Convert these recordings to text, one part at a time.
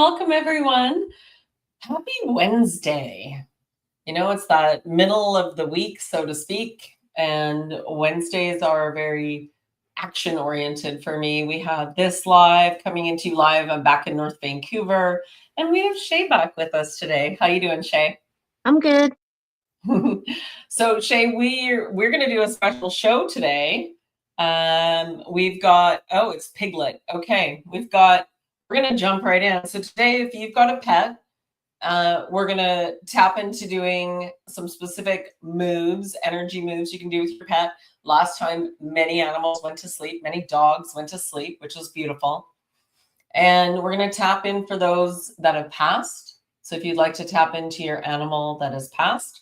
welcome everyone. Happy Wednesday. You know, it's that middle of the week, so to speak, and Wednesdays are very action oriented for me. We have this live coming into live. I'm back in North Vancouver, and we have Shay back with us today. How you doing, Shay? I'm good. So Shay, we're going to do a special show today. We've got it's Piglet. Okay, we're going to jump right in. So today, if you've got a pet, we're going to tap into doing some specific moves, energy moves you can do with your pet. Last time, many animals went to sleep, many dogs went to sleep, which was beautiful. And we're going to tap in for those that have passed. So if you'd like to tap into your animal that has passed,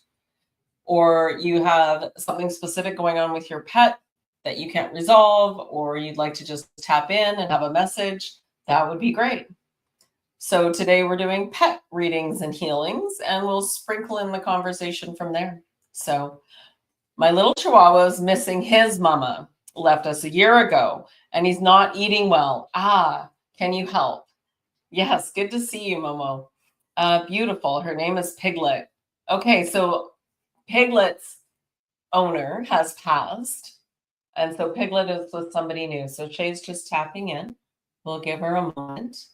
or you have something specific going on with your pet that you can't resolve, or you'd like to just tap in and have a message, that would be great. So today we're doing pet readings and healings, and we'll sprinkle in the conversation from there. So my little Chihuahua is missing his mama, left us a year ago, and he's not eating well. Can you help? Yes, good to see you, Momo. Beautiful. Her name is Piglet. Okay, so Piglet's owner has passed, and so Piglet is with somebody new. So Shay's just tapping in. We'll give her a moment.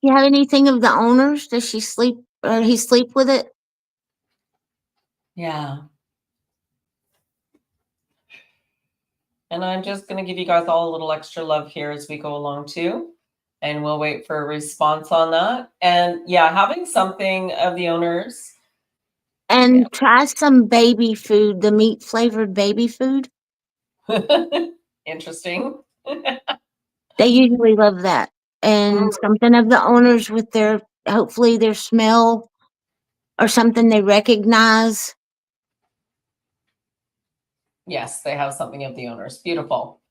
You have anything of the owners? Does she sleep or he sleep with it? Yeah. And I'm just going to give you guys all a little extra love here as we go along too. And we'll wait for a response on that. And yeah, having something of the owners. And try some baby food, the meat flavored baby food. Interesting. They usually love that. And something of the owners with hopefully their smell or something they recognize. Yes, they have something of the owners. Beautiful.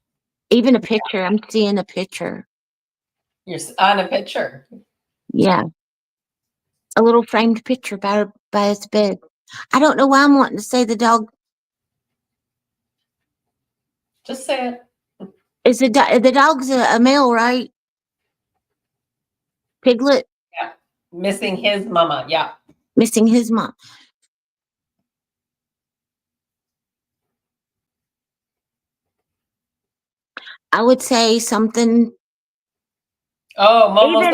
Even a picture. I'm seeing a picture. You're on a picture. Yeah. A little framed picture by his bed. I don't know why I'm wanting to say the dog. Just say it. Is the dog's a male, right? Piglet? Yeah. Missing his mama. Yeah. Missing his mom. I would say something. Oh, Momo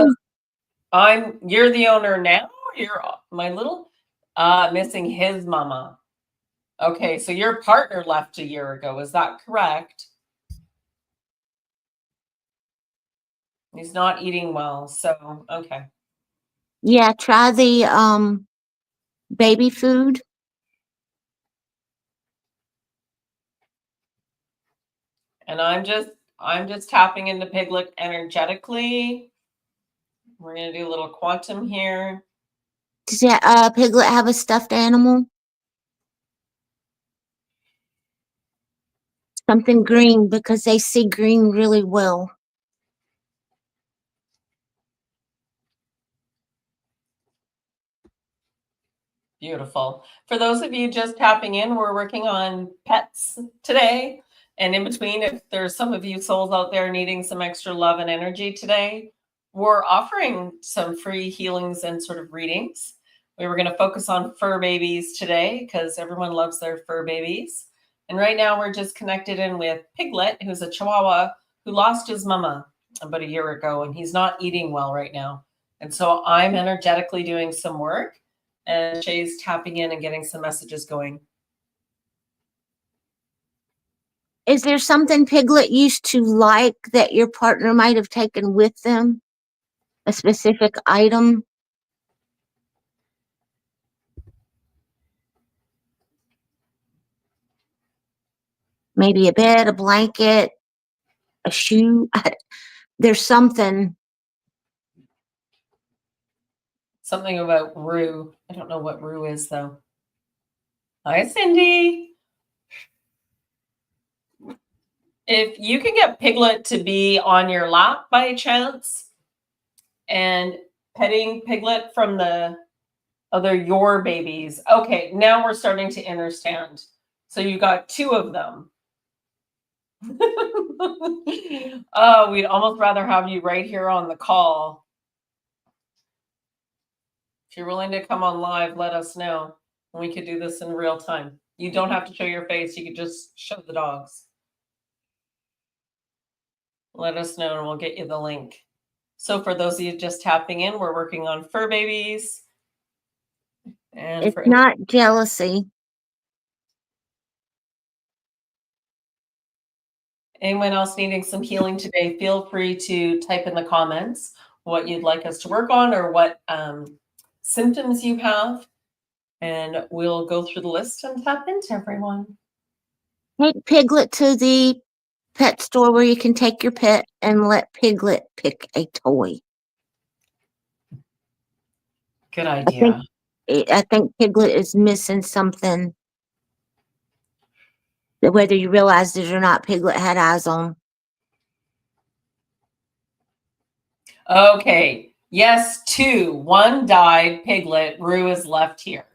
says, you're the owner now? You're my little missing his mama. Okay, so your partner left a year ago. Is that correct? He's not eating well, so okay. Yeah, try the baby food. And I'm just tapping into Piglet energetically. We're gonna do a little quantum here. Does Piglet have a stuffed animal? Something green, because they see green really well. Beautiful. For those of you just tapping in, we're working on pets today. And in between, if there's some of you souls out there needing some extra love and energy today, we're offering some free healings and sort of readings. We were going to focus on fur babies today because everyone loves their fur babies. And right now we're just connected in with Piglet, who's a Chihuahua who lost his mama about a year ago, and he's not eating well right now. And so I'm energetically doing some work, and Shay's tapping in and getting some messages going. Is there something Piglet used to like that your partner might have taken with them? A specific item? Maybe a bed, a blanket, a shoe. There's something. Something about Rue. I don't know what Rue is, though. Hi, Cindy. If you can get Piglet to be on your lap by chance and petting Piglet from the other your babies. Okay, now we're starting to understand. So you got two of them. Oh, we'd almost rather have you right here on the call. If you're willing to come on live, let us know. And we could do this in real time. You don't have to show your face. You could just show the dogs. Let us know and we'll get you the link. So for those of you just tapping in, we're working on fur babies. And it's not jealousy. Anyone else needing some healing today, feel free to type in the comments what you'd like us to work on or what symptoms you have. And we'll go through the list and tap into everyone. Take Piglet to the pet store where you can take your pet and let Piglet pick a toy. Good idea. I think Piglet is missing something. Whether you realize it or not, Piglet had eyes on. Okay. Yes, 2. 1 died, Piglet. Rue is left here.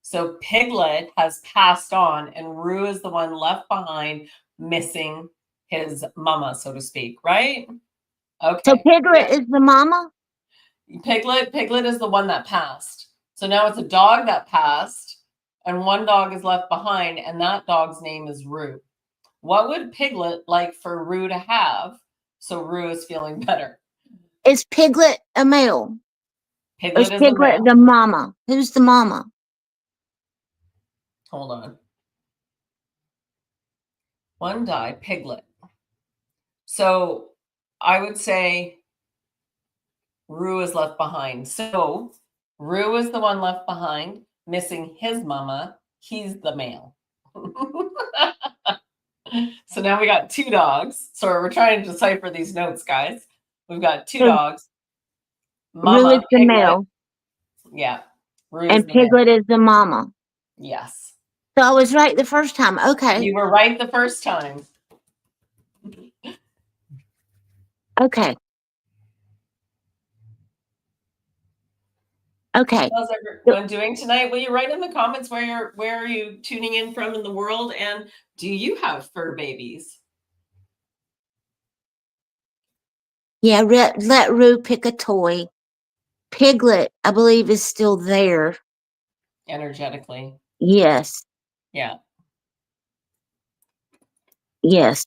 So Piglet has passed on, and Rue is the one left behind, missing his mama, so to speak, right? Okay. So Piglet is the mama? Piglet is the one that passed. So now it's a dog that passed, and 1 dog is left behind, and that dog's name is Rue. What would Piglet like for Rue to have so Rue is feeling better? Is Piglet a male? Piglet is Piglet the mama? Who's the mama? Hold on. 1 died, Piglet. So I would say Rue is left behind. So Rue is the one left behind, missing his mama. He's the male. So now we got 2 dogs. So we're trying to decipher these notes, guys. We've got 2 dogs. Mama, Rue is the Piglet. male. Yeah. Rue and Piglet is the mama. Yes. So I was right the first time. Okay. You were right the first time. Okay. Okay. How's everyone doing tonight? Will you write in the comments where are you tuning in from in the world, and do you have fur babies? Yeah, let Rue pick a toy. Piglet, I believe, is still there. Energetically. Yes. Yeah. Yes.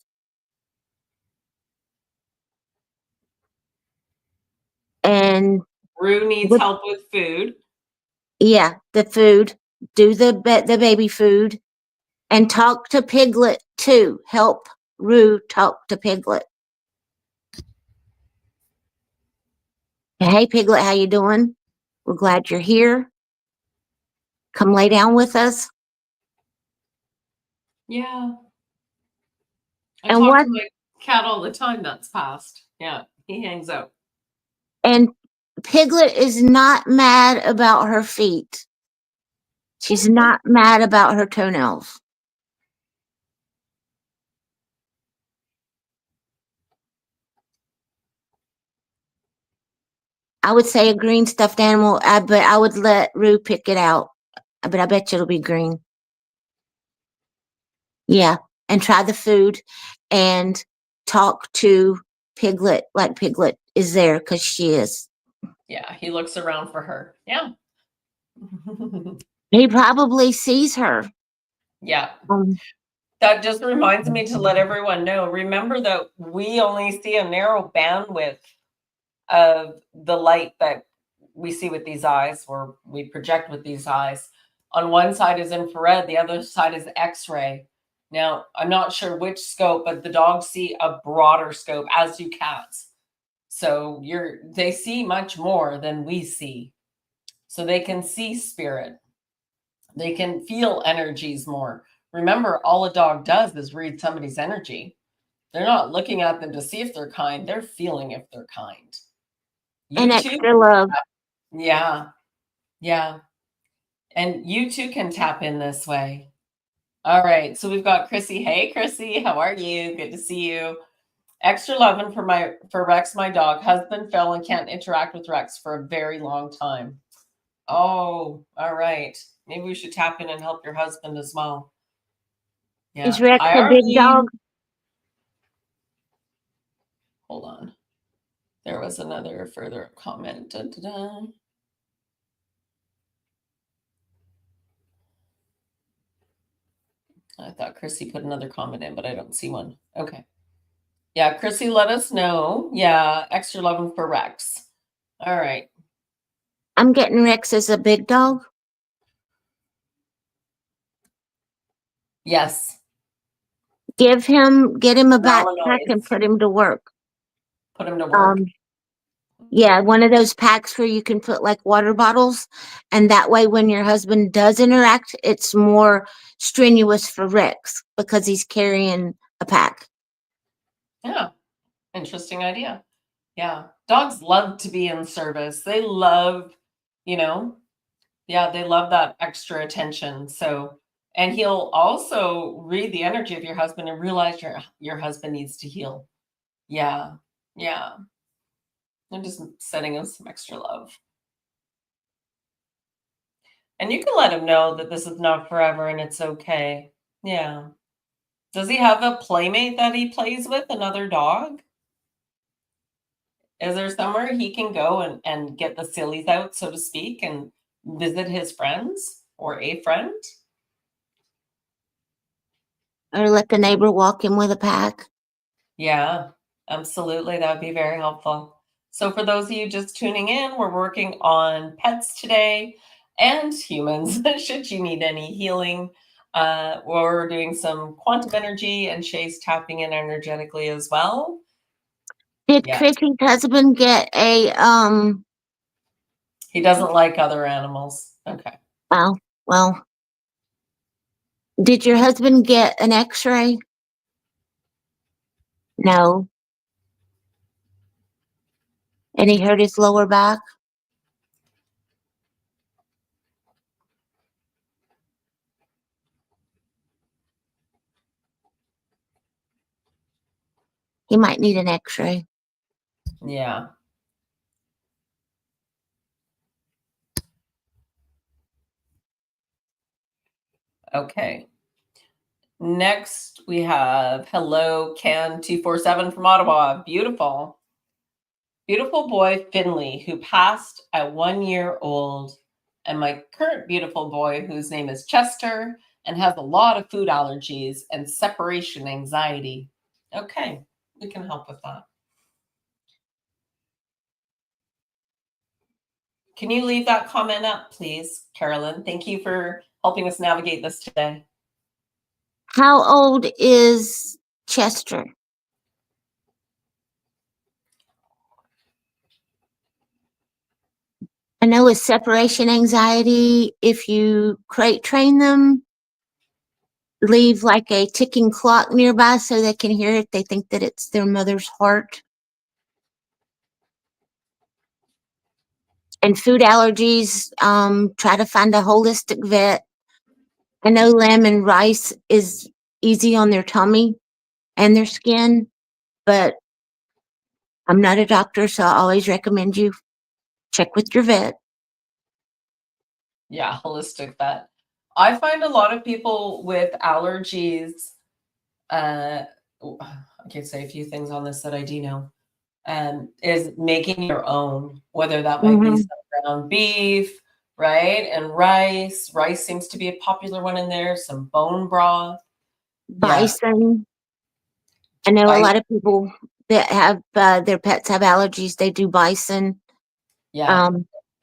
And Rue needs help with food. Yeah, the food. Do the baby food. And talk to Piglet too. Help Rue talk to Piglet. Hey Piglet, how you doing? We're glad you're here. Come lay down with us. Yeah. I And talk to my cat all the time that's passed. Yeah, he hangs out. And Piglet is not mad about her feet. She's not mad about her toenails. I would say a green stuffed animal, but I would let Rue pick it out. But I bet you it'll be green. Yeah, and try the food and talk to Piglet like Piglet is there because she is. Yeah, he looks around for her. Yeah. He probably sees her. Yeah. That just reminds me to let everyone know. Remember that we only see a narrow bandwidth of the light that we see with these eyes, or we project with these eyes. On one side is infrared, the other side is X-ray. Now, I'm not sure which scope, but the dogs see a broader scope, as do cats. So they see much more than we see. So they can see spirit. They can feel energies more. Remember, all a dog does is read somebody's energy. They're not looking at them to see if they're kind. They're feeling if they're kind. And extra love. Yeah. Yeah. And you too can tap in this way. All right. So we've got Chrissy. Hey, Chrissy. How are you? Good to see you. Extra loving for Rex, my dog. Husband fell and can't interact with Rex for a very long time. Oh, all right. Maybe we should tap in and help your husband as well. Yeah. Is Rex a big dog? Hold on. There was another further comment. Da, da, da. I thought Chrissy put another comment in, but I don't see one. Okay. Yeah, Chrissy, let us know. Yeah, extra loving for Rex. All right. I'm getting Rex as a big dog. Yes. Get him a backpack and Malinois. put him to work. Put him to work. Yeah, one of those packs where you can put like water bottles, and that way when your husband does interact, it's more strenuous for Rex because he's carrying a pack. Yeah. Interesting idea. Yeah. Dogs love to be in service. They love, they love that extra attention. So, and he'll also read the energy of your husband and realize your husband needs to heal. Yeah. Yeah. I'm just sending him some extra love. And you can let him know that this is not forever and it's okay. Yeah. Does he have a playmate that he plays with, another dog? Is there somewhere he can go and get the sillies out, so to speak, and visit his friends or a friend? Or let the neighbor walk him with a pack. Yeah, absolutely. That would be very helpful. So for those of you just tuning in, we're working on pets today and humans, should you need any healing. We're doing some quantum energy, and Shay's tapping in energetically as well. Did Yeah. Chrissy's husband get a He doesn't like other animals. Okay. oh, well. Did your husband get an x-ray? No. And he hurt his lower back? He might need an x-ray. Yeah. Okay. Next, we have Hello Can 247 from Ottawa. Beautiful. Beautiful boy Finley, who passed at 1 year old. And my current beautiful boy, whose name is Chester and has a lot of food allergies and separation anxiety. Okay, we can help with that. Can you leave that comment up, please, Carolyn? Thank you for helping us navigate this today. How old is Chester? I know with separation anxiety, if you crate train them, leave like a ticking clock nearby so they can hear it. They think that it's their mother's heart. And food allergies, try to find a holistic vet. I know lamb and rice is easy on their tummy and their skin, but I'm not a doctor, so I always recommend you check with your vet. Yeah, holistic vet. I find a lot of people with allergies, I can say a few things on this that I do know, is making your own, whether that might be some ground beef, right? And rice. Rice seems to be a popular one in there, some bone broth. Bison. I know a lot of people that have their pets have allergies. They do bison. Yeah.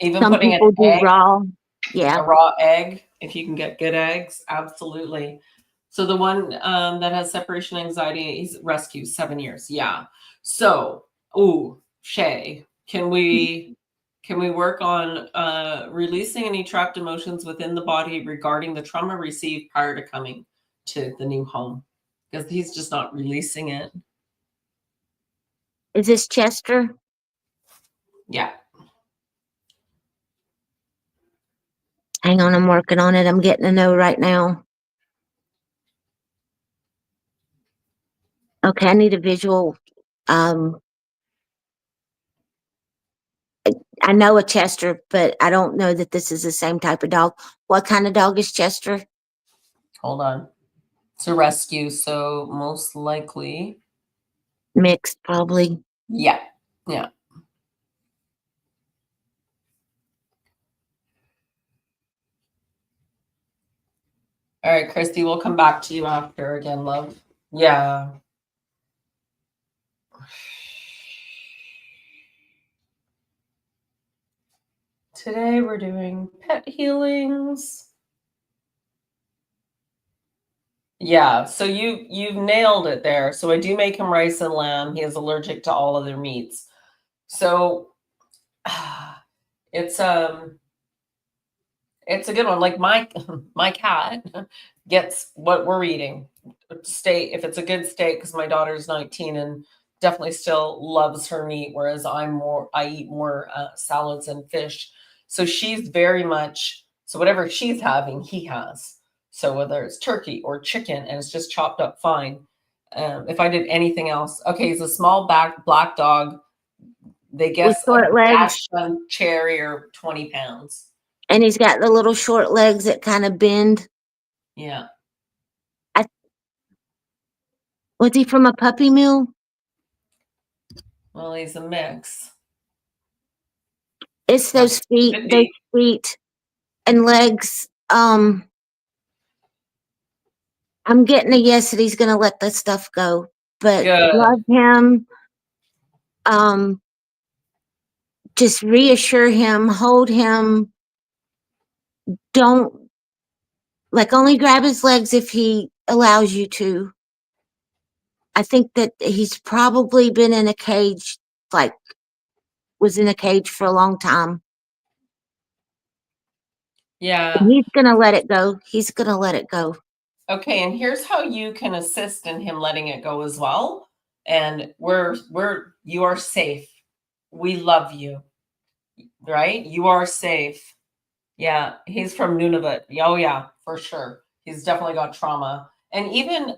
Even Some putting people an do egg, raw. Yeah. a raw egg, if you can get good eggs, absolutely. So the one that has separation anxiety, he's rescued 7 years. Yeah. So, Shay, can we work on releasing any trapped emotions within the body regarding the trauma received prior to coming to the new home? Because he's just not releasing it. Is this Chester? Yeah. Hang on, I'm working on it. I'm getting a no right now. Okay, I need a visual. I know a Chester, but I don't know that this is the same type of dog. What kind of dog is Chester? Hold on. It's a rescue, so most likely Mixed, probably. Yeah. Yeah. All right, Christy, we'll come back to you after again, love. Yeah. Today we're doing pet healings. Yeah, so you've nailed it there. So I do make him rice and lamb. He is allergic to all other meats. So it's it's a good one. Like my cat gets what we're eating. Steak, if it's a good steak, because my daughter's 19 and definitely still loves her meat, whereas I eat more salads and fish. So she's very much, so whatever she's having, he has. So whether it's turkey or chicken and it's just chopped up fine. If I did anything else, okay, he's a small black dog. They with guess a short legs, Dachshund cherry or 20 pounds. and he's got the little short legs that kind of bend. Yeah. Was he from a puppy mill? Well, he's a mix. It's those feet and legs. I'm getting a yes that he's gonna let that stuff go. But Good. love him. Just reassure him, hold him. Don't only grab his legs if he allows you to. I think that he's probably been in a cage, was in a cage for a long time. Yeah. And he's gonna let it go. He's gonna let it go. Okay, and here's how you can assist in him letting it go as well. And you are safe. We love you. Right? You are safe. Yeah, he's from Nunavut. Oh yeah, for sure. He's definitely got trauma. And even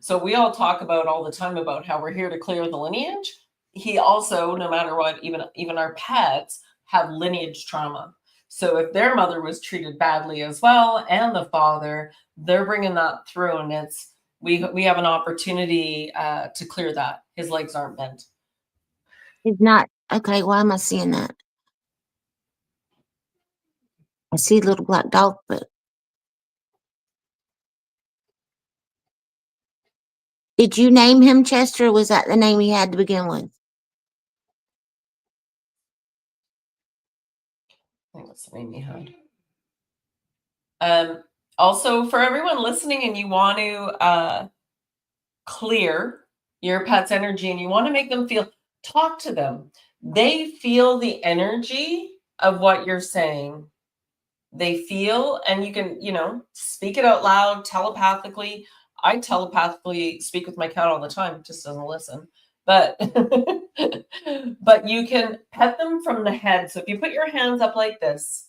so we all talk about all the time about how we're here to clear the lineage. He also, no matter what, even our pets have lineage trauma. So if their mother was treated badly as well and the father, they're bringing that through, and it's we have an opportunity to clear that. His legs aren't bent. He's not okay. Why am I seeing that? I see little black dog, but did you name him Chester? Or was that the name he had to begin with? I think that's the name he had. Also, for everyone listening, and you want to clear your pet's energy and you want to make them feel, talk to them. They feel the energy of what you're saying. They feel, and you can, speak it out loud telepathically. I telepathically speak with my cat all the time, just doesn't listen. But but you can pet them from the head. So if you put your hands up like this,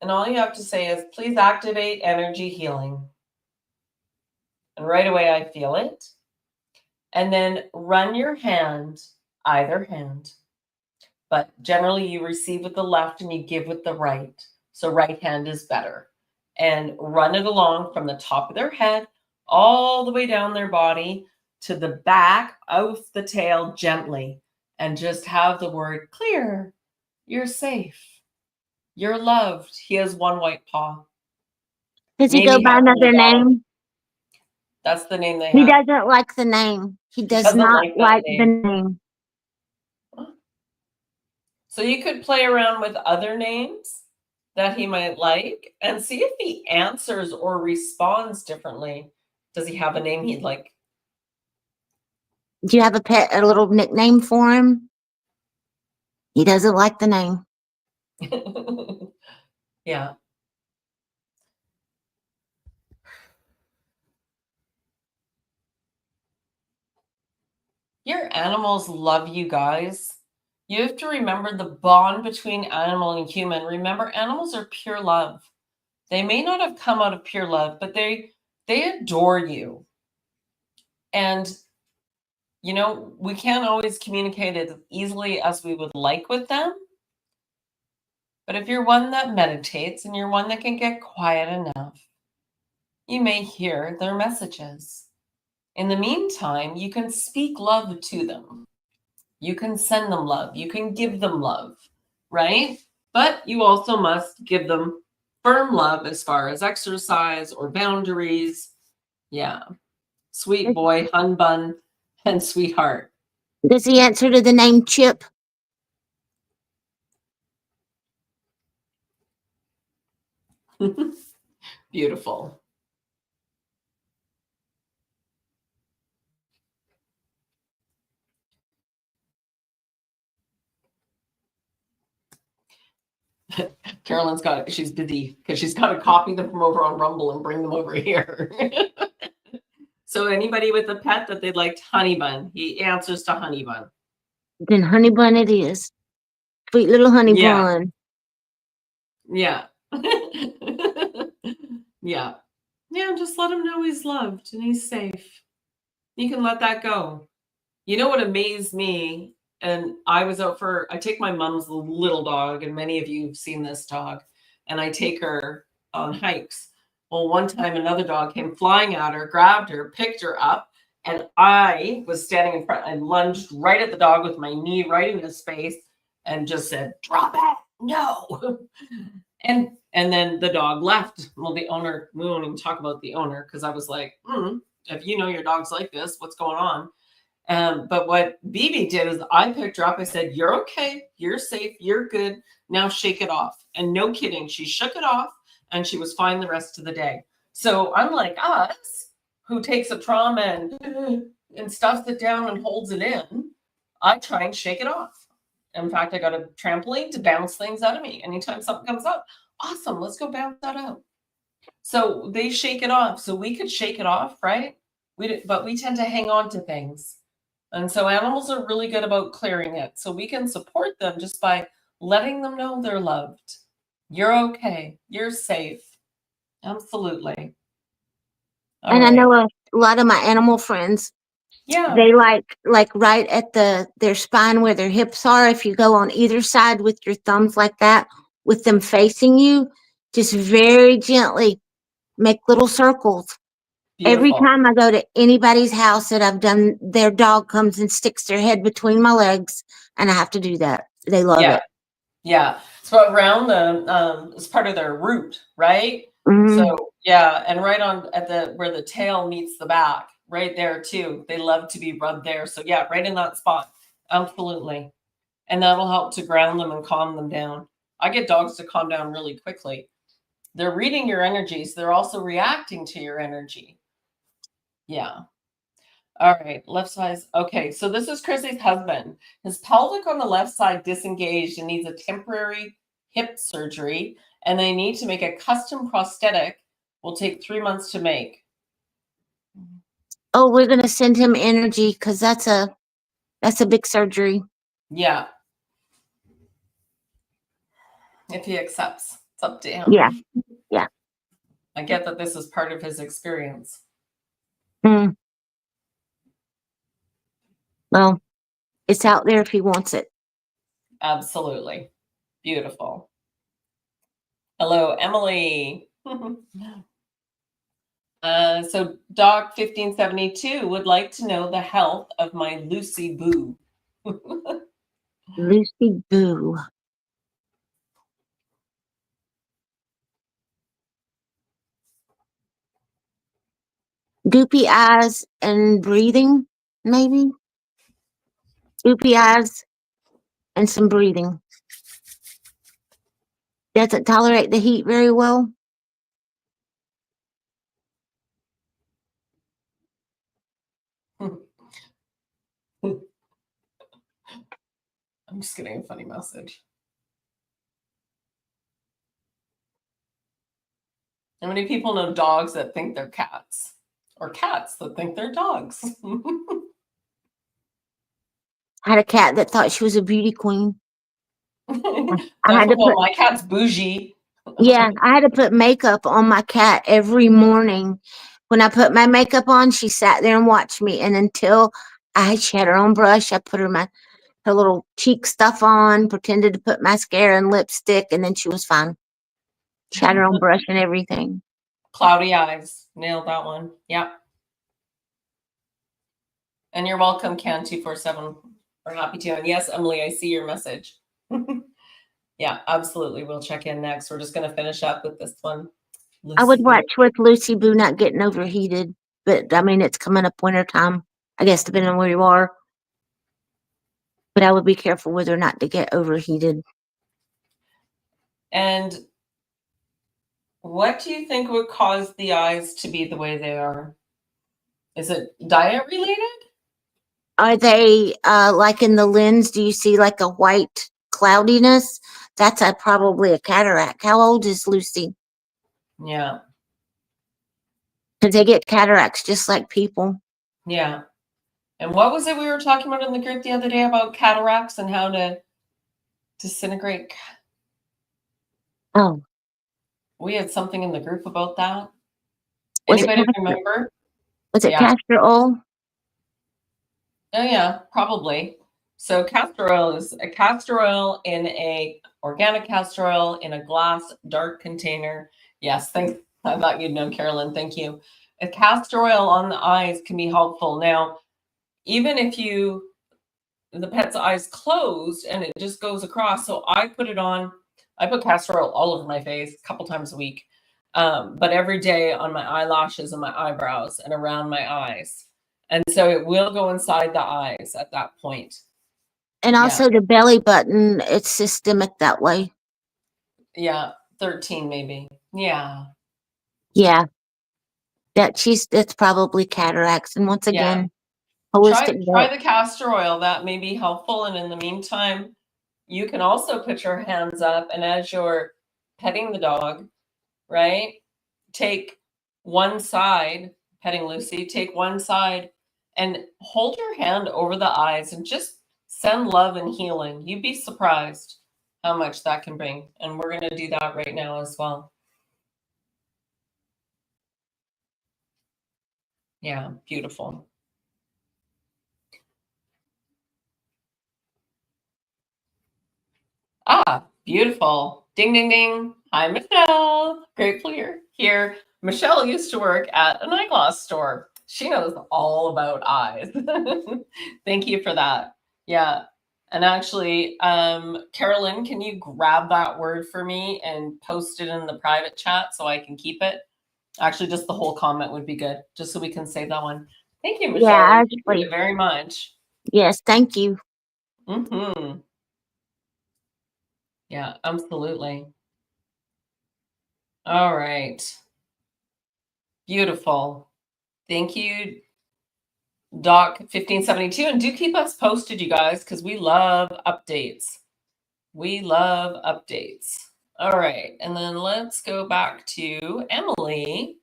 and all you have to say is, please activate energy healing. And right away I feel it. And then run your hand, either hand, but generally you receive with the left and you give with the right. So right hand is better. And run it along from the top of their head all the way down their body to the back of the tail gently, and just have the word clear. You're safe. You're loved. He has one white paw. Does he go Maybe by have another name? That's the name they He have. doesn't like the name. He does Doesn't not like that like the name. name. So you could play around with other names that he might like and see if he answers or responds differently. Does he have a name he'd like? Do you have a little nickname for him? He doesn't like the name. Yeah. Your animals love you guys. You have to remember the bond between animal and human. Remember, animals are pure love. They may not have come out of pure love, but they adore you. And we can't always communicate as easily as we would like with them. But if you're one that meditates and you're one that can get quiet enough, you may hear their messages. In the meantime, you can speak love to them. You can send them love. You can give them love, right? But you also must give them firm love as far as exercise or boundaries. Yeah. Sweet boy, hun bun, and sweetheart. Does he answer to the name Chip? Beautiful. Carolyn's she's busy because she's got to copy them from over on Rumble and bring them over here. So anybody with a pet that they'd like Honey Bun, he answers to Honey Bun. Then Honey Bun it is. Sweet little Honey Bun. Yeah. Yeah. Yeah, just let him know he's loved and he's safe. You can let that go. You know what amazed me? And I take my mom's little dog, and many of you have seen this dog, and I take her on hikes. Well, one time another dog came flying at her, grabbed her, picked her up, and I was standing in front. I lunged right at the dog with my knee right in his face and just said, "Drop it, no." And then the dog left. Well, the owner, we won't even talk about the owner because I was like, if you know your dog's like this, what's going on? But what BB did is I picked her up. I said, "You're okay. You're safe. You're good. Now shake it off." And no kidding, she shook it off and she was fine the rest of the day. So unlike us, who takes a trauma and stuffs it down and holds it in, I try and shake it off. In fact, I got a trampoline to bounce things out of me. Anytime something comes up, awesome, let's go bounce that out. So they shake it off. So we could shake it off, right? But we tend to hang on to things. And so animals are really good about clearing it. So we can support them just by letting them know they're loved. You're okay. You're safe. Absolutely. And I know a lot of my animal friends, they like right at their spine where their hips are. If you go on either side with your thumbs like that, with them facing you, just very gently make little circles. Beautiful. Every time I go to anybody's house that I've done, their dog comes and sticks their head between my legs, and I have to do that. They love it. Yeah. So around it's part of their root, right? Mm-hmm. So yeah, and right on at where the tail meets the back, right there too. They love to be rubbed there. So yeah, right in that spot. Absolutely. And that'll help to ground them and calm them down. I get dogs to calm down really quickly. They're reading your energies. They're also reacting to your energy. Yeah. All right, left side. Okay, so this is Chrissy's husband. His pelvic on the left side disengaged and needs a temporary hip surgery, and they need to make a custom prosthetic. Will take 3 months to make. Oh, we're gonna send him energy because that's a big surgery. Yeah. If he accepts, it's up to him. Yeah. Yeah. I get that this is part of his experience. Mm. Well, it's out there if he wants it. Absolutely. Beautiful. Hello, Emily. So Doc 1572 would like to know the health of my Lucy Boo. Lucy Boo. Goopy eyes and breathing, maybe. Goopy eyes and some breathing. Doesn't tolerate the heat very well. I'm just getting a funny message. How many people know dogs that think they're cats? Or cats that think they're dogs? I had a cat that thought she was a beauty queen. My cat's bougie. Yeah, I had to put makeup on my cat every morning. When I put my makeup on, she sat there and watched me. And until she had her own brush, I put her little cheek stuff on, pretended to put mascara and lipstick, and then she was fine. She had her own brush and everything. Cloudy eyes. Nailed that one. Yeah. And you're welcome, Can247. We're happy to. And yes, Emily, I see your message. Yeah, absolutely. We'll check in next. We're just going to finish up with this one. I would Lucy Boo. watch with Lucy Boo not getting overheated, but I mean, it's coming up winter time, I guess, depending on where you are. But I would be careful with her not to get overheated. And what do you think would cause the eyes to be the way they are? Is it diet related? Are they like in the lens? Do you see like a white cloudiness? That's probably a cataract. How old is Lucy? Yeah. Because they get cataracts just like people. Yeah. And what was it we were talking about in the group the other day about cataracts and how to disintegrate? Oh, We had something in the group about that. was it Anybody castor? remember? Was it Yeah. castor oil? Oh yeah, probably. So castor oil is a castor oil in a organic castor oil in a glass dark container. Yes, thanks. I thought you'd know, Carolyn. Thank you. A castor oil on the eyes can be helpful. Now, even if the pet's eyes closed and it just goes across. So I put it on. I put castor oil all over my face a couple times a week, but every day on my eyelashes and my eyebrows and around my eyes. And so it will go inside the eyes at that point. And also the belly button, it's systemic that way. Yeah, 13 maybe. Yeah. Yeah. That's probably cataracts. And once again, holistic Try the castor oil. That may be helpful. And in the meantime, you can also put your hands up, and as you're petting the dog, right? Take one side, petting Lucy, take one side and hold your hand over the eyes and just send love and healing. You'd be surprised how much that can bring. And we're going to do that right now as well. Yeah, beautiful. Ah, beautiful. Ding, ding, ding. Hi, Michelle. Grateful you're here. Michelle used to work at an eyeglass store. She knows all about eyes. Thank you for that. Yeah. And actually, Carolyn, can you grab that word for me and post it in the private chat so I can keep it? Actually, just the whole comment would be good, just so we can save that one. Thank you, Michelle. Yeah, Thank you very much. Yes, thank you. Mm-hmm. Yeah, absolutely. All right. Beautiful. Thank you, Doc 1572. And do keep us posted, you guys, because we love updates. We love updates. All right. And then let's go back to Emily.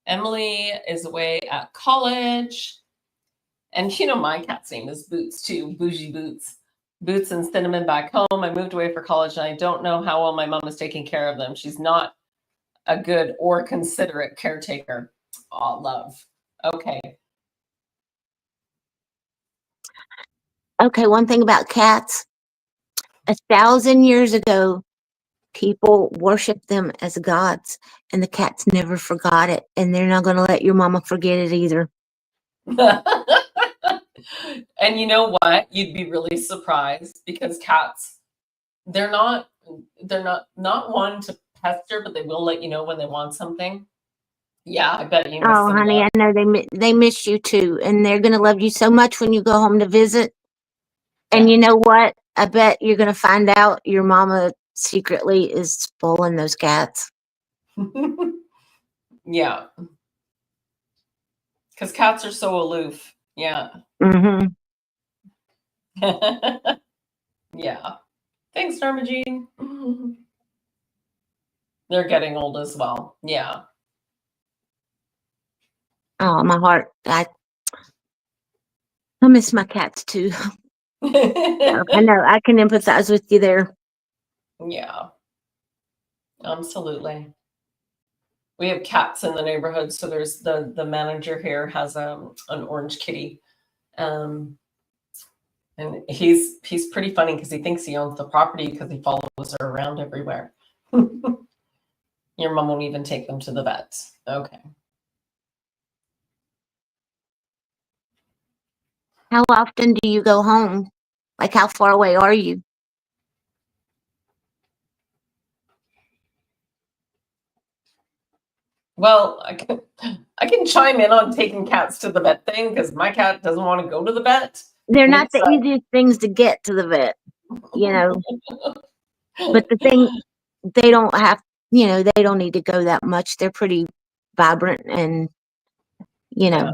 Emily is away at college. And you know, my cat's name is Boots too, Bougie Boots. Boots and Cinnamon back home. I moved away for college and I don't know how well my mom is taking care of them. She's not a good or considerate caretaker. Oh, love. Okay. Okay, one thing about cats. 1,000 years ago, people worshiped them as gods, and the cats never forgot it, and they're not going to let your mama forget it either. And you know what? You'd be really surprised because cats, they're not one to pester, but they will let you know when they want something. Yeah, I bet you miss Oh, them. honey, I know they miss you too, and they're going to love you so much when you go home to visit. And you know what? I bet you're going to find out your mama secretly is spoiling those cats. Yeah. Because cats are so aloof. Yeah. Mm-hmm. Yeah. Thanks, Norma Jean. They're getting old as well. Yeah. Oh, my heart. I miss my cats too. I know. I can empathize with you there. Yeah. Absolutely. We have cats in the neighborhood, so there's the manager here has an orange kitty, and he's pretty funny because he thinks he owns the property because he follows her around everywhere. Your mom won't even take them to the vet. Okay. How often do you go home? Like, how far away are you? Well, I can chime in on taking cats to the vet thing because my cat doesn't want to go to the vet. They're not Needs the easiest things to get to the vet, you know. But the thing, they don't have, they don't need to go that much. They're pretty vibrant and, yeah,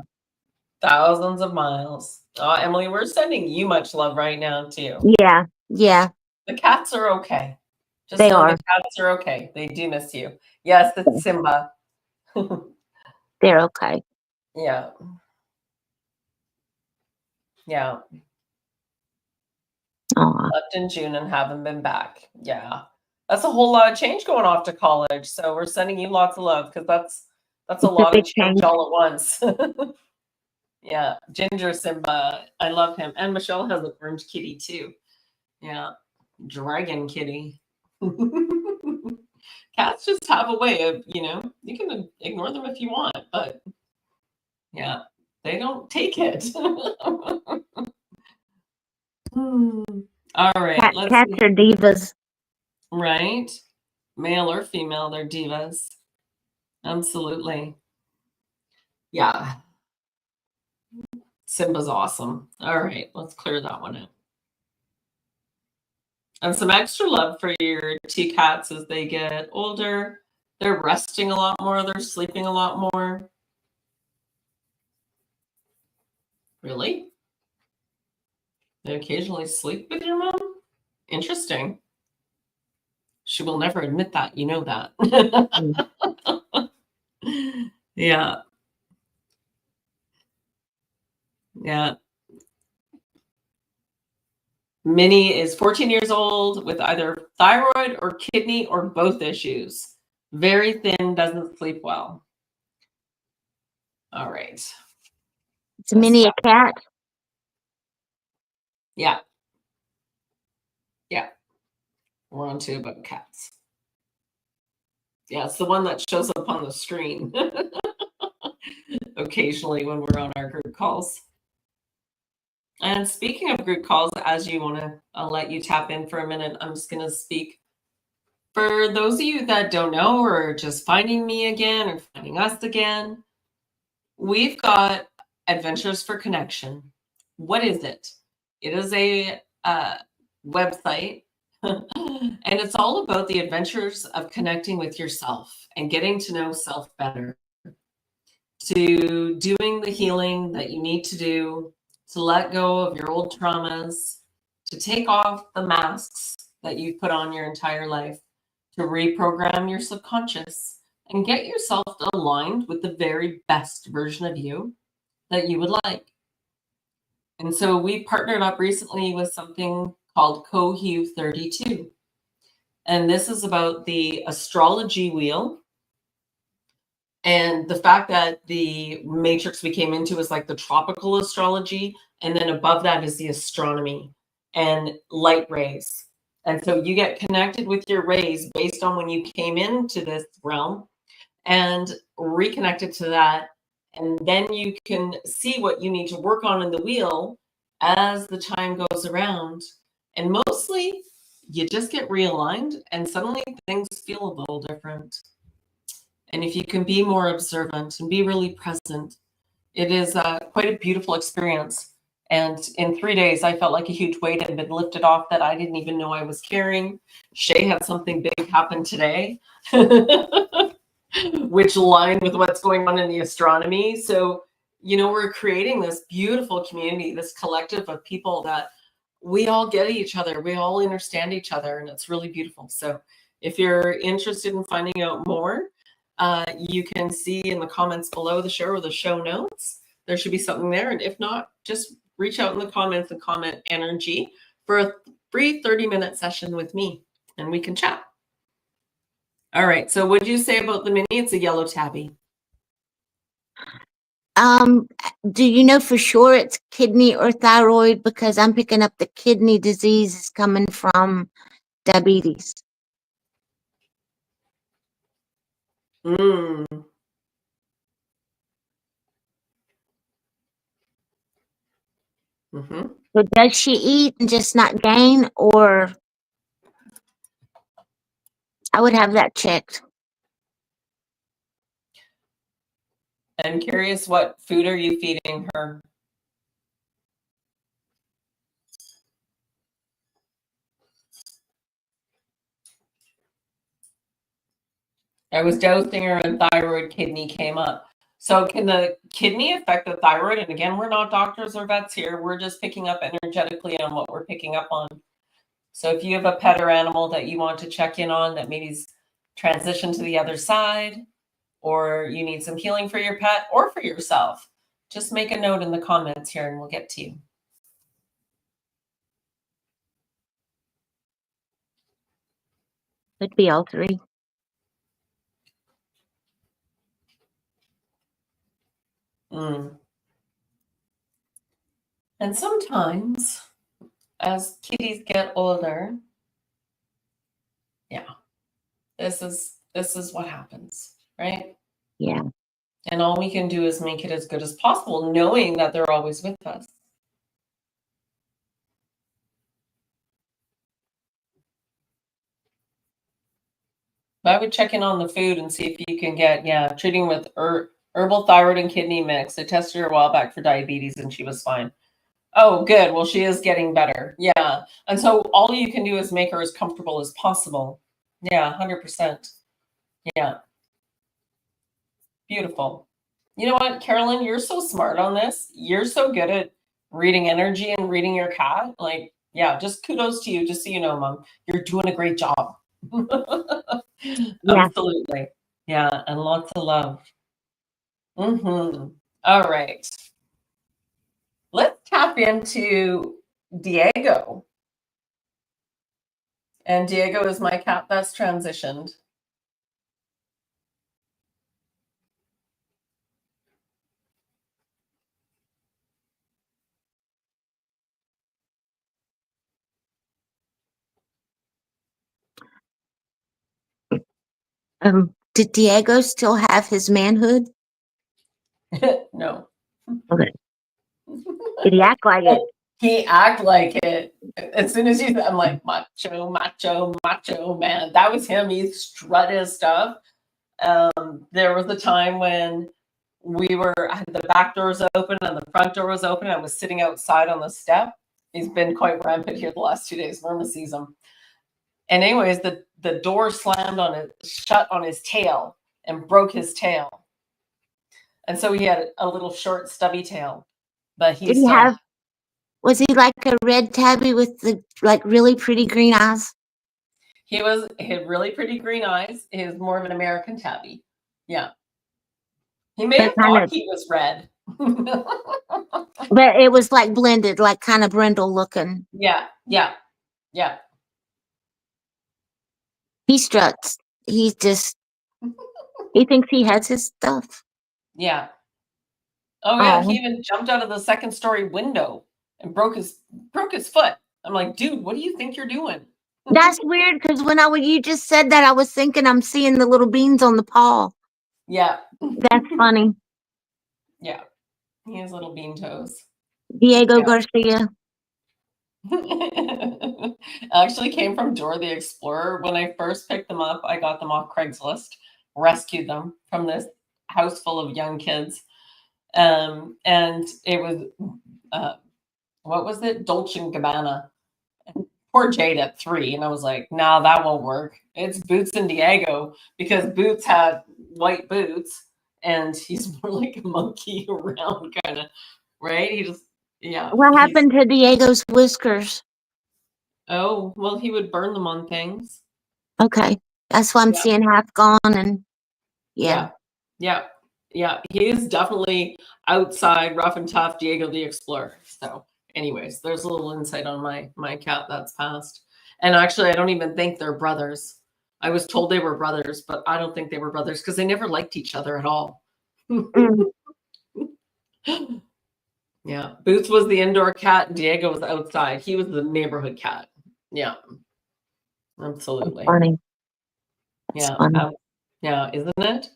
thousands of miles. Oh, Emily, we're sending you much love right now too. yeah, yeah, The cats are okay. Just they know the are. cats are okay. They do miss you. Yes, it's Simba. They're okay. Yeah. Yeah. Aw, Left in June and haven't been back. Yeah. That's a whole lot of change going off to college. So we're sending you lots of love because that's a it's a lot of big change change. all at once. Yeah. Ginger Simba. I love him. And Michelle has an orange kitty too. Yeah. Dragon kitty. Cats just have a way of, you can ignore them if you want, but yeah, they don't take it. All right, let's Cats see. are divas. Right? Male or female, they're divas. Absolutely. Yeah. Simba's awesome. All right, let's clear that one out. And some extra love for your two cats as they get older. They're resting a lot more, they're sleeping a lot more. Really? They occasionally sleep with your mom? Interesting. She will never admit that. You know that. Yeah. Yeah. Minnie is 14 years old with either thyroid or kidney or both issues. Very thin, doesn't sleep well. All right. It's Minnie a cat? Yeah. Yeah. We're on to about cats. Yeah, it's the one that shows up on the screen occasionally when we're on our group calls. And speaking of group calls, as you want to, I'll let you tap in for a minute. I'm just going to speak. For those of you that don't know or just finding me again or finding us again, we've got Adventures for Connection. What is it? It is a website, and it's all about the adventures of connecting with yourself and getting to know self better, to doing the healing that you need to do, to let go of your old traumas, to take off the masks that you've put on your entire life, to reprogram your subconscious and get yourself aligned with the very best version of you that you would like. And so we partnered up recently with something called Cohue 32. And this is about the astrology wheel. And the fact that the matrix we came into is like the tropical astrology, and then above that is the astronomy and light rays. And so you get connected with your rays based on when you came into this realm and reconnected to that. And then you can see what you need to work on in the wheel as the time goes around. And mostly you just get realigned and suddenly things feel a little different. And if you can be more observant and be really present, it is quite a beautiful experience. And in 3 days, I felt like a huge weight had been lifted off that I didn't even know I was carrying. Shay had something big happen today, which aligned with what's going on in the astronomy. So, we're creating this beautiful community, this collective of people that we all get each other, we all understand each other, and it's really beautiful. So if you're interested in finding out more, you can see in the comments below the show or the show notes. There should be something there. And if not, just reach out in the comments and comment energy for a free 30-minute session with me and we can chat. All right. So what did you say about the mini? It's a yellow tabby. Do you know for sure it's kidney or thyroid? Because I'm picking up the kidney disease is coming from diabetes. Mm-hmm. So does she eat and just not gain, or I would have that checked. I'm curious, what food are you feeding her? I was dosing her and thyroid kidney came up. So can the kidney affect the thyroid? And again, we're not doctors or vets here. We're just picking up energetically on what we're picking up on. So if you have a pet or animal that you want to check in on that maybe's transitioned to the other side, or you need some healing for your pet or for yourself, just make a note in the comments here and we'll get to you. Could be all three. Mm. And sometimes as kitties get older, yeah, this is what happens, right? Yeah. And all we can do is make it as good as possible, knowing that they're always with us. But I would check in on the food and see if you can get, treating with herbal thyroid and kidney mix. I tested her a while back for diabetes and she was fine. Oh, good. Well, she is getting better. Yeah. And so all you can do is make her as comfortable as possible. Yeah, 100%. Yeah. Beautiful. You know what, Carolyn, you're so smart on this. You're so good at reading energy and reading your cat. Like, yeah, just kudos to you. Just so you know, Mom, you're doing a great job. Yeah. Absolutely. Yeah, and lots of love. Mm-hmm. All right. Let's tap into Diego. And Diego is my cat that's transitioned. Did Diego still have his manhood? No. Okay. Did he act like it? He act like it. As soon as you, I'm like, macho, macho, macho, man. That was him. He strut his stuff. There was a time when the back door was open and the front door was open. I was sitting outside on the step. He's been quite rampant here the last 2 days. Norma sees him. And anyways, the door slammed shut on his tail and broke his tail. And so he had a little short, stubby tail. But he still was he like a red tabby with the like really pretty green eyes? He had really pretty green eyes. He was more of an American tabby. Yeah. He may have thought he was red. But it was like blended, like kind of brindle looking. Yeah. He struts. He thinks he has his stuff. Yeah. Oh yeah, he even jumped out of the second story window and broke his foot. I'm like, dude, what do you think you're doing? That's weird because when you just said that, I was thinking I'm seeing the little beans on the paw. Yeah. That's funny. Yeah. He has little bean toes. Diego Garcia. Actually came from Dora the Explorer. When I first picked them up, I got them off Craigslist, rescued them from this house full of young kids. And it was, what was it? Dolce & Gabbana. And poor Jade at 3. And I was like, nah, that won't work. It's Boots and Diego, because Boots had white boots and he's more like a monkey around kind of, right? He just, yeah. What happened to Diego's whiskers? Oh, well, he would burn them on things. Okay. That's why I'm seeing half gone and Yeah. He is definitely outside, rough and tough Diego the Explorer. So anyways, there's a little insight on my cat that's passed. And actually, I don't even think they're brothers. I was told they were brothers, but I don't think they were brothers because they never liked each other at all. Yeah. Boots was the indoor cat. Diego was outside. He was the neighborhood cat. Yeah. Absolutely. That's funny. Yeah. Yeah. Isn't it?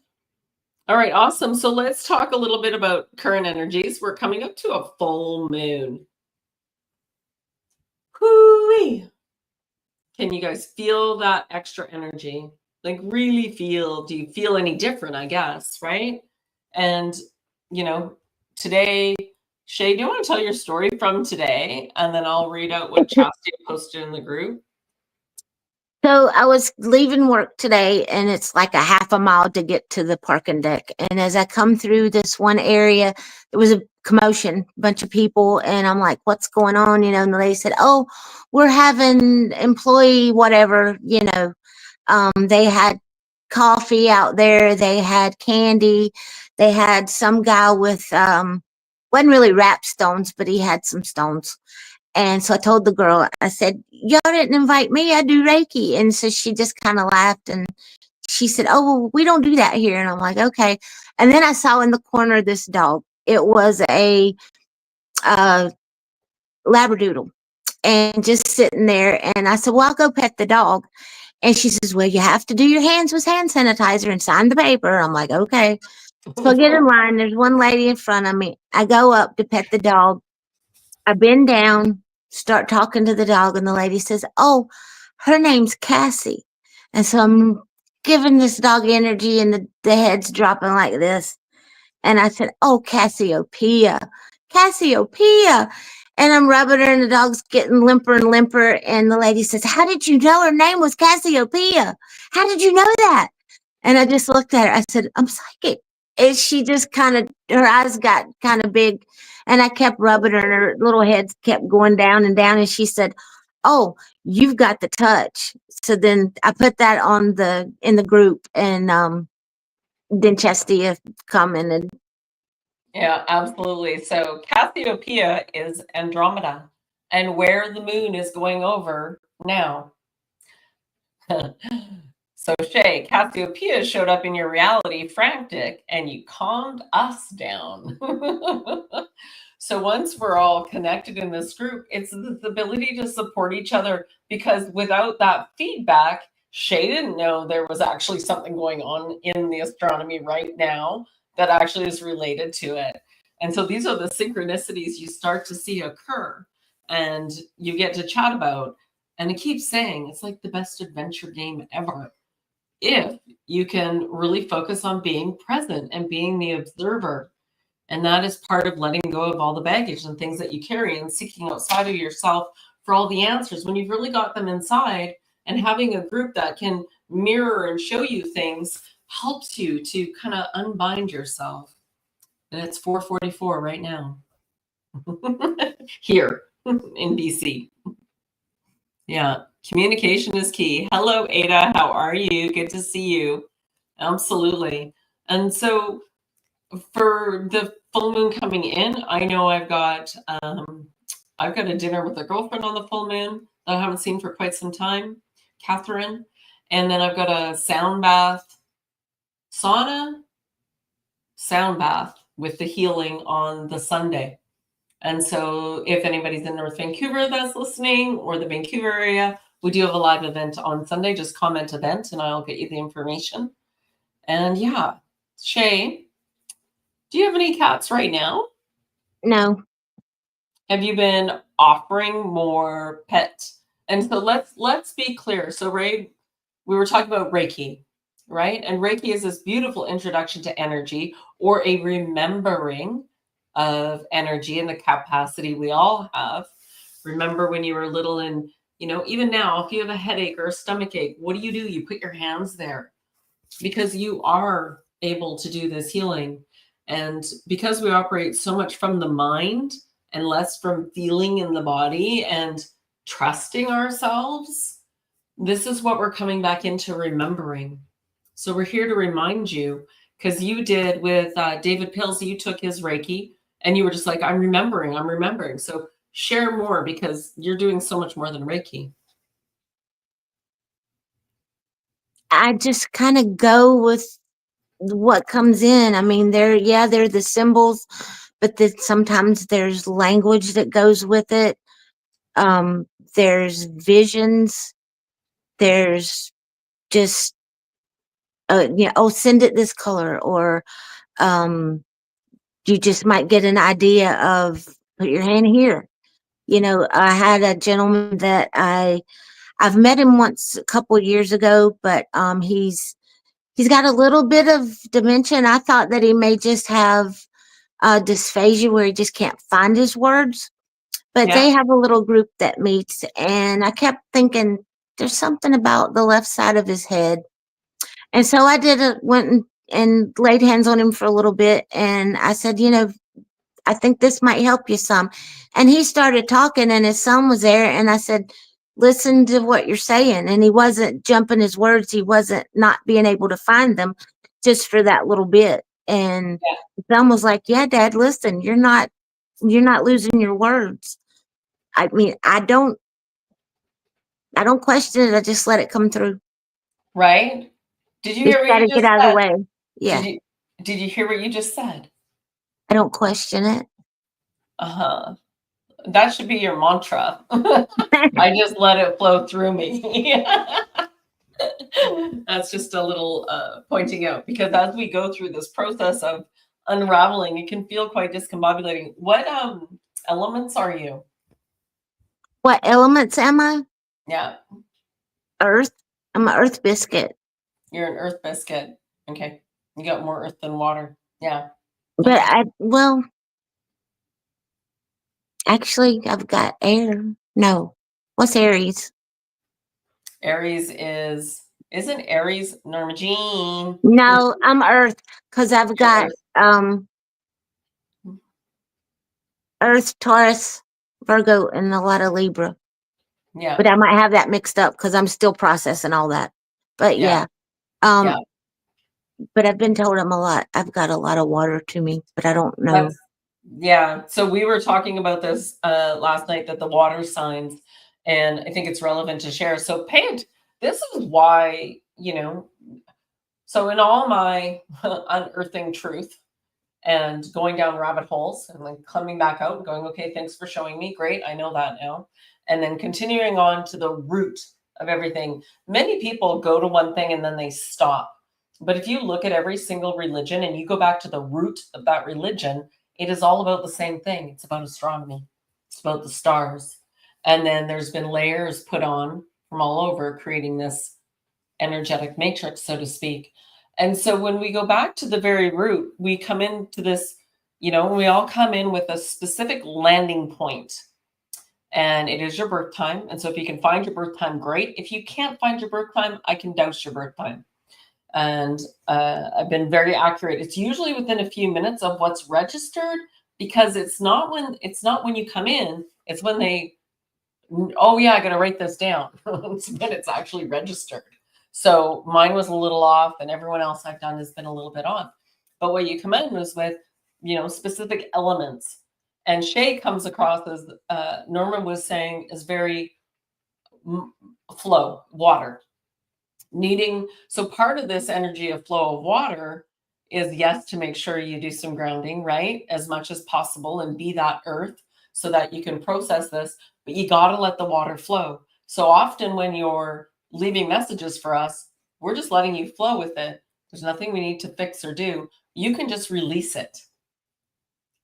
All right. Awesome. So let's talk a little bit about current energies. We're coming up to a full moon. Hoo-wee. Can you guys feel that extra energy? Like really feel, do you feel any different, I guess, right? And, you know, today, Shay, do you want to tell your story from today? And then I'll read out what Chastity posted in the group. So I was leaving work today, and it's like a half a mile to get to the parking deck. And as I come through this one area, there was a commotion, bunch of people, and I'm like, "What's going on?" And the lady said, "Oh, we're having employee whatever. They had coffee out there, they had candy, they had some guy with wasn't really wrapped stones, but he had some stones." And so I told the girl, I said, "Y'all didn't invite me. I do Reiki." And so she just kind of laughed and she said, "Oh, well, we don't do that here." And I'm like, "Okay." And then I saw in the corner this dog. It was a uh, Labradoodle and just sitting there. And I said, "Well, I'll go pet the dog." And she says, "Well, you have to do your hands with hand sanitizer and sign the paper." I'm like, "Okay." So I get in line. There's one lady in front of me. I go up to pet the dog. I bend down, start talking to the dog, and the lady says, "Oh, her name's Cassie." And so I'm giving this dog energy, and the head's dropping like this. And I said, "Oh, Cassiopeia, Cassiopeia." And I'm rubbing her, and the dog's getting limper and limper. And the lady says, "How did you know her name was Cassiopeia? How did you know that?" And I just looked at her. I said, "I'm psychic." And she just her eyes got kind of big. And I kept rubbing her, and her little head kept going down and down. And she said, "Oh, you've got the touch." So then I put that in the group, and then Chestia commented. Yeah, absolutely. So Cassiopeia is Andromeda and where the moon is going over now. So Shay, Cassiopeia showed up in your reality frantic and you calmed us down. So once we're all connected in this group, it's the ability to support each other, because without that feedback, Shay didn't know there was actually something going on in the astronomy right now that actually is related to it. And so these are the synchronicities you start to see occur and you get to chat about. And I keep saying it's like the best adventure game ever if you can really focus on being present and being the observer. And that is part of letting go of all the baggage and things that you carry and seeking outside of yourself for all the answers when you've really got them inside. And having a group that can mirror and show you things helps you to kind of unbind yourself. And it's 4:44 right now here in BC. Yeah, communication is key. Hello, Ada. How are you? Good to see you. Absolutely. And so for the full moon coming in, I know I've got a dinner with a girlfriend on the full moon that I haven't seen for quite some time, Catherine. And then I've got a sound bath, sound bath with the healing on the Sunday. And so if anybody's in North Vancouver that's listening, or the Vancouver area, we do have a live event on Sunday. Just comment event and I'll get you the information. And yeah, Shay, do you have any cats right now? No. Have you been offering more pets? And so let's be clear. So Ray, we were talking about Reiki, right? And Reiki is this beautiful introduction to energy, or a remembering of energy and the capacity we all have. Remember when you were little, and even now, if you have a headache or a stomach ache, what do? You put your hands there because you are able to do this healing. And because we operate so much from the mind and less from feeling in the body and trusting ourselves, this is what we're coming back into remembering. So we're here to remind you, because you did with David Pills, you took his Reiki and you were just like, I'm remembering. So share more, because you're doing so much more than Reiki. I just kind of go with what comes in. I mean, they're the symbols, but then sometimes there's language that goes with it. There's visions. There's just oh, send it this color, or you just might get an idea of put your hand here. You know, I had a gentleman that I've met him once a couple years ago, but he's got a little bit of dementia. And I thought that he may just have dysphagia where he just can't find his words. But Yeah. they have a little group that meets, and I kept thinking there's something about the left side of his head. And so I went and laid hands on him for a little bit, and I said, you know, I think this might help you some. And he started talking, and his son was there, and I said, listen to what you're saying. And he wasn't jumping his words, he wasn't not being able to find them just for that little bit. And Yeah. his son was like, yeah, Dad, listen, you're not losing your words. I mean, I don't question it. I just let it come through. Right? Did you Just hear what got you to get just out of the said? way. Did Yeah, you did you hear what you just said? I don't question it. Uh-huh. That should be your mantra. I just let it flow through me. That's just a little pointing out, because as we go through this process of unraveling, it can feel quite discombobulating. What elements are you? What elements am I? Yeah, Earth. I'm an earth biscuit. you're an earth biscuit. Okay. You got more earth than water. Yeah. But Okay. well, actually, I've got air. No. What's Aries? Aries isn't Aries Norma Jean? No, I'm earth because I've You're got earth. earth, Taurus, Virgo, and a lot of Libra. Yeah. But I might have that mixed up because I'm still processing all that. But Yeah. yeah. Yeah. But I've been told I've got a lot of water to me, but I don't know. That's Yeah. So we were talking about this last night, that the water signs, and I think it's relevant to share. So paint. This is why, so in all my unearthing truth and going down rabbit holes and then coming back out and going, okay, thanks for showing me. Great. I know that now. And then continuing on to the root of everything. Many people go to one thing and then they stop. But if you look at every single religion and you go back to the root of that religion, it is all about the same thing. It's about astronomy, it's about the stars. And then there's been layers put on from all over, creating this energetic matrix, so to speak. And so when we go back to the very root, we come into this, we all come in with a specific landing point, and it is your birth time. And so if you can find your birth time, great. If you can't find your birth time, I can douse your birth time. And I've been very accurate. It's usually within a few minutes of what's registered, because it's not when you come in, it's when they, oh yeah, I got to write this down. It's when it's actually registered. So mine was a little off, and everyone else I've done has been a little bit off. But what you come in was with, specific elements. And Shay comes across, as Norma was saying, is very flow, water. So part of this energy of flow of water is, yes, to make sure you do some grounding, right, as much as possible, and be that earth so that you can process this, but you got to let the water flow. So often when you're leaving messages for us, we're just letting you flow with it. There's nothing we need to fix or do. You can just release it,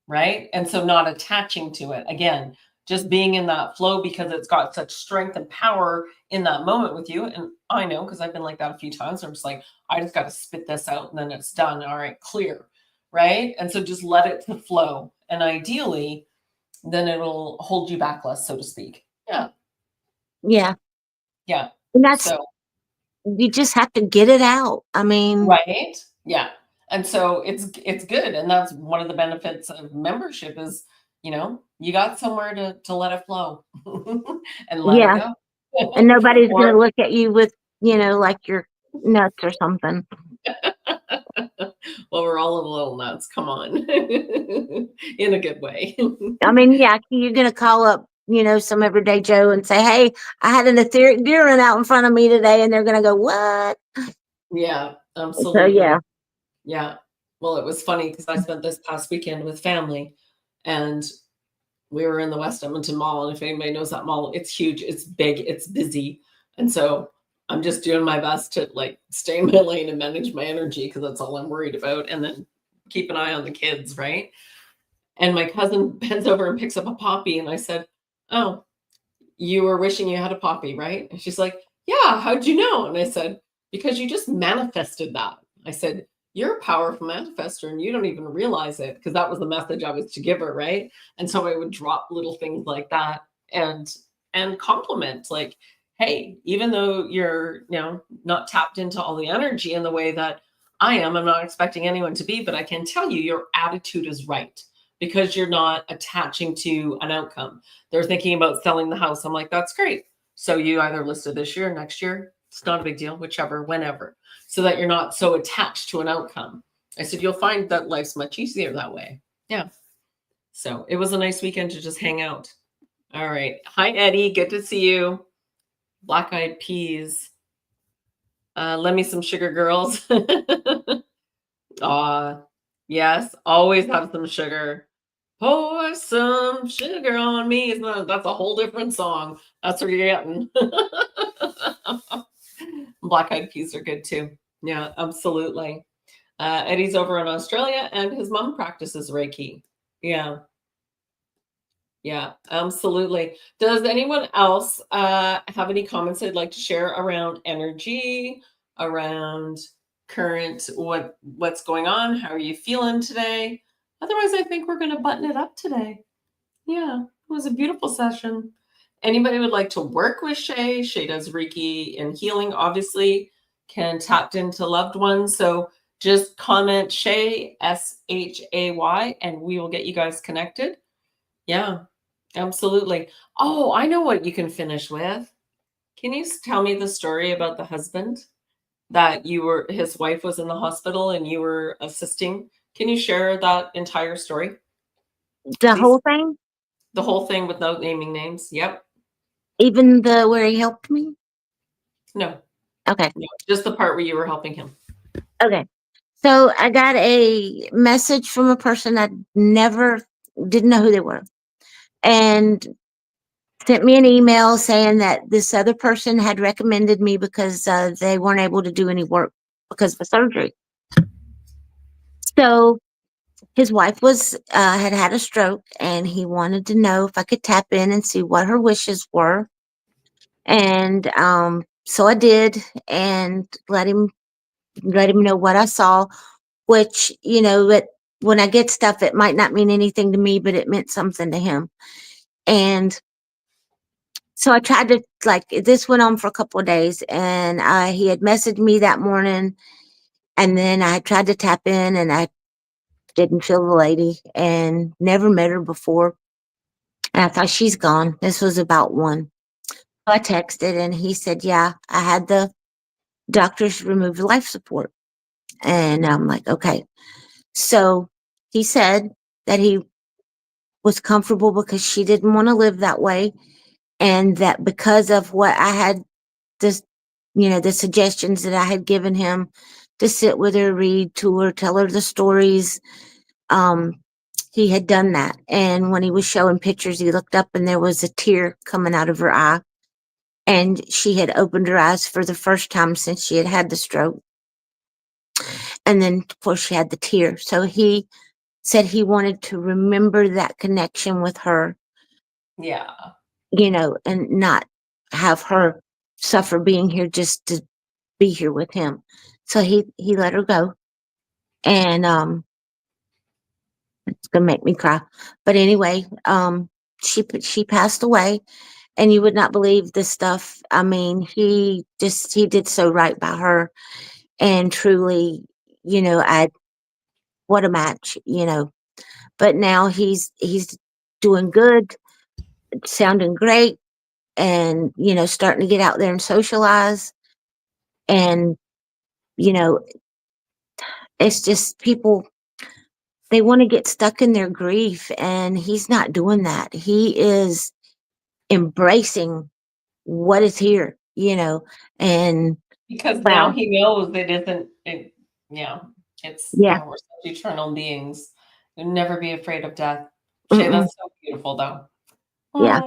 right? And so not attaching to it. Again, just being in that flow, because it's got such strength and power in that moment with you. And I know, because I've been like that a few times. I'm just like, I just got to spit this out and then it's done. All right, clear. Right. And so just let it to flow. And ideally, then it'll hold you back less, so to speak. Yeah. Yeah. Yeah. And that's, So, you just have to get it out. I mean, right. Yeah. And so it's good. And that's one of the benefits of membership is, you got somewhere to let it flow and let it yeah. go. And nobody's going to Or look at you with, like you're nuts or something. well, we're all a little nuts. Come on. In a good way. I mean, yeah, you're going to call up, some everyday Joe and say, hey, I had an etheric deer run out in front of me today. And they're going to go, what? Yeah, So, absolutely. yeah. Yeah. Well, it was funny because I spent this past weekend with family, and we were in the West Edmonton Mall. And if anybody knows that mall, it's huge, it's big, it's busy. And so I'm just doing my best to stay in my lane and manage my energy, because that's all I'm worried about. And then keep an eye on the kids, right? And my cousin bends over and picks up a poppy. And I said, oh, you were wishing you had a poppy, right? And she's like, yeah, how'd you know? And I said, because you just manifested that. I said, you're a powerful manifester and you don't even realize it, because that was the message I was to give her, right? And so I would drop little things like that and compliment, like, hey, even though you're, not tapped into all the energy in the way that I am, I'm not expecting anyone to be, but I can tell you your attitude is right because you're not attaching to an outcome. They're thinking about selling the house. I'm like, that's great. So you either list it this year, next year, it's not a big deal, whichever, whenever, so that you're not so attached to an outcome. I said, you'll find that life's much easier that way. Yeah. So it was a nice weekend to just hang out. All right. Hi, Eddie. Good to see you. Black Eyed Peas. Lend me some sugar, girls. Yes. Always have some sugar. Pour some sugar on me. That's a whole different song. That's what you're getting. Black Eyed Peas are good too. Yeah, absolutely. Eddie's over in Australia and his mom practices Reiki. Yeah. Yeah, absolutely. Does anyone else have any comments they'd like to share around energy, around current what's going on? How are you feeling today? Otherwise, I think we're going to button it up today. Yeah, it was a beautiful session. Anybody would like to work with Shay? Shay does Reiki and healing, obviously, can tap into loved ones. So just comment Shay, SHAY, and we will get you guys connected. Yeah, absolutely. Oh, I know what you can finish with. Can you tell me the story about the husband that his wife was in the hospital and you were assisting? Can you share that entire story? The Please? whole thing? The whole thing without naming names? Yep. Even where he helped me? No. Okay. No, just the part where you were helping him. Okay. So I got a message from a person I didn't know who they were, and sent me an email saying that this other person had recommended me because they weren't able to do any work because of a surgery. So his wife had a stroke, and he wanted to know if I could tap in and see what her wishes were. And so I did, and let him know what I saw, which, that when I get stuff, it might not mean anything to me, but it meant something to him. And so I tried to, this went on for a couple of days, and he had messaged me that morning, and then I tried to tap in, and I didn't feel the lady and never met her before. And I thought, she's gone. This was about 1. I texted, and he said, yeah, I had the doctors remove life support. And I'm like, okay. So he said that he was comfortable because she didn't want to live that way. And that because of what I had, this, the suggestions that I had given him to sit with her, read to her, tell her the stories, he had done that. And when he was showing pictures, he looked up and there was a tear coming out of her eye. And she had opened her eyes for the first time since she had had the stroke. And then, of course, she had the tear. So he said he wanted to remember that connection with her. Yeah. And not have her suffer being here just to be here with him. So he let her go. And it's gonna make me cry. But anyway, she passed away, and you would not believe this stuff. I mean, he did so right by her, and truly, what a match, But now he's doing good, sounding great, and starting to get out there and socialize. And it's just people, they want to get stuck in their grief, and he's not doing that. He is embracing what is here, and Because now wow. he knows it isn't, yeah, it's, Yeah. we're such eternal beings. You'll never be afraid of death. Shay, Mm-mm. that's so beautiful though. Yeah.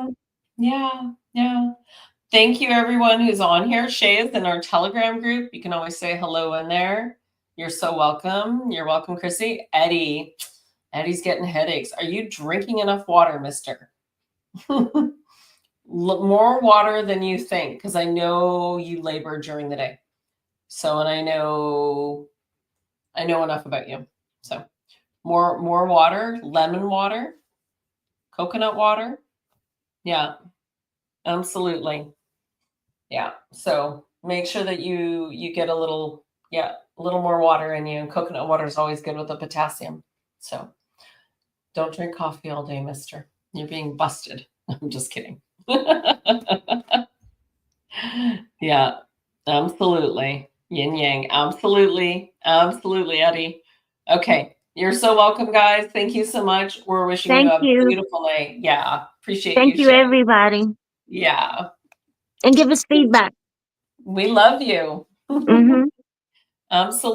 Yeah, yeah. Thank you, everyone who's on here. Shay is in our Telegram group. You can always say hello in there. You're so welcome. You're welcome, Chrissy. Eddie's getting headaches. Are you drinking enough water, mister? more water than you think, because I know you labor during the day. So, and I know enough about you. So more water, lemon water, coconut water. Yeah, absolutely. Yeah. So make sure that you get a little more water in you. Coconut water is always good with the potassium. So don't drink coffee all day, mister. You're being busted. I'm just kidding. Yeah, absolutely. Yin yang. Absolutely. Absolutely, Eddie. Okay. You're so welcome, guys. Thank you so much. We're wishing you Thank a you. beautiful night. Yeah. Appreciate Thank you, you, Shay. everybody. Yeah. And give us feedback. We love you. Mm-hmm. Absolutely.